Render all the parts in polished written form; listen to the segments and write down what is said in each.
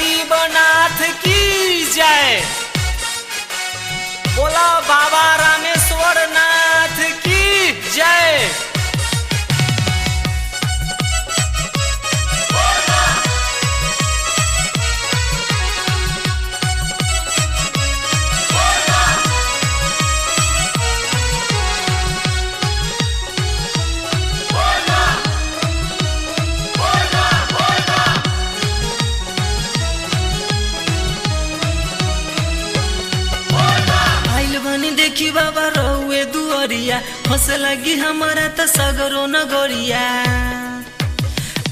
गरीबनाथ की जय। बोला बाबा रामेश्वर नाथ की जय। देखी बाबा रहुए दुअरिया हंस लगी हमारा त सगरो नगरिया।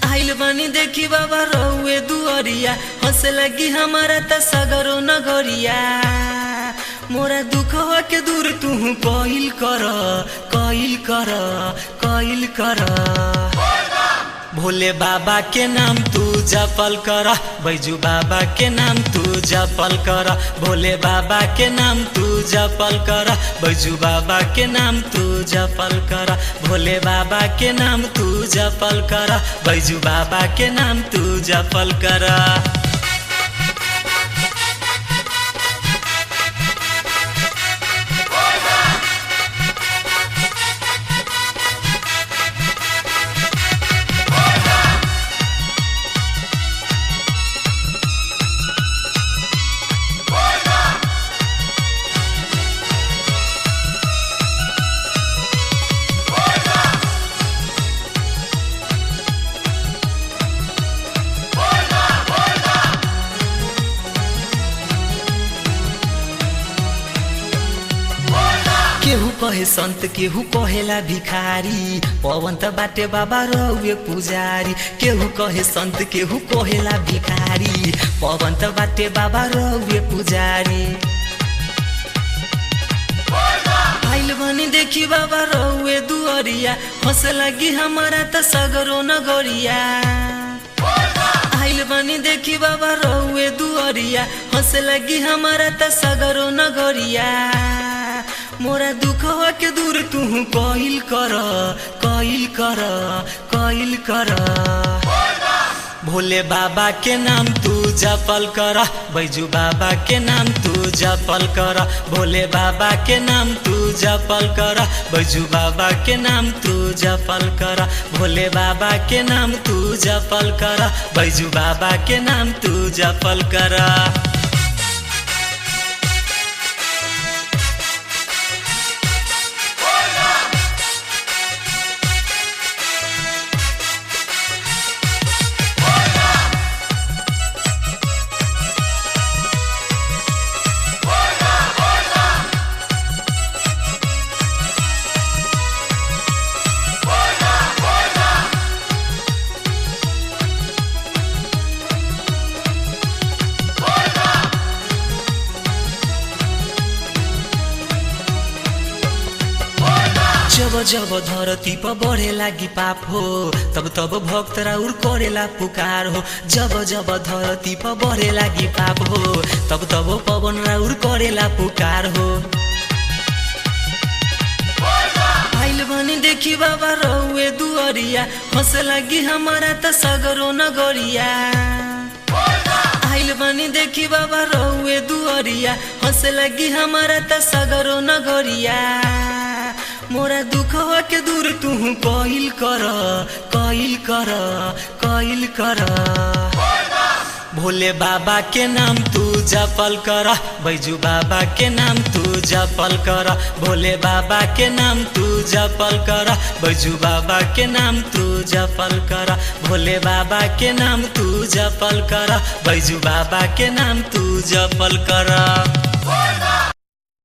आइल बनी देखी बाबा रहुए दुअरिया हंस लगी हमारा त सगरो नगरिया। मोरा दुख हो के दूर तू कइल कर कइल कर कइल कर। भोले बाबा के नाम तू जपल कर, बैजू बाबा के नाम तू जपल कर। भोले बाबा के नाम तू जपल कर, बैजू बाबा के नाम तू जपल कर। भोले बाबा के नाम तू जपल कर, बैजू बाबा के नाम तू जपल कर। केहू कहे संत केहू कहेला भिखारी, पवन त बाटे बाबा रहुए पुजारी। केहू कहे संत केहू कहेला भिखारी, पवन त बाटे बाबा रहुए पुजारी। आइल बनी देखी बाबा रहुए दुअरिया हंस लगी हमारा त सगरो नगरिया। आइल बनी देखी बाबा रहुए दुअरिया हंस लगी हमारा त सगरो नगरिया। मोरा दुख हो के दूर तू कइल कर कइल कर कइल कर। भोले बाबा के नाम तू जपल कर, बैजू बाबा के नाम तू जपल कर। भोले बाबा के नाम तू जपल कर, बैजू बाबा के नाम तू जपल कर। भोले बाबा के नाम तू जपल कर, बैजू बाबा के नाम तू जपल कर। जब जब धरती पर बढ़े लागी पाप हो, तब तब भक्त राउर करेला पुकार हो। जब जब धरती पर बढ़े लागी पाप हो, तब तब पवन राउर करेला पुकार हो। आइल बनी देखी बाबा रहुए दुअरिया हंस लगी हमारा त सगरो नगरिया। आइल बनी देखी बाबा रहुए दुअरिया हंस लगी हमारा त सगरो नगरिया। मोरा दुख हो के दूर तू कइल कर कइल कर कइल कर। भोले बाबा के नाम तू जपल कर, बैजू बाबा के नाम तू जपल कर। भोले बाबा के नाम तू जपल कर, बैजू बाबा के नाम तू जपल कर। भोले बाबा के नाम तू जपल कर, बैजू बाबा के नाम तू जपल कर।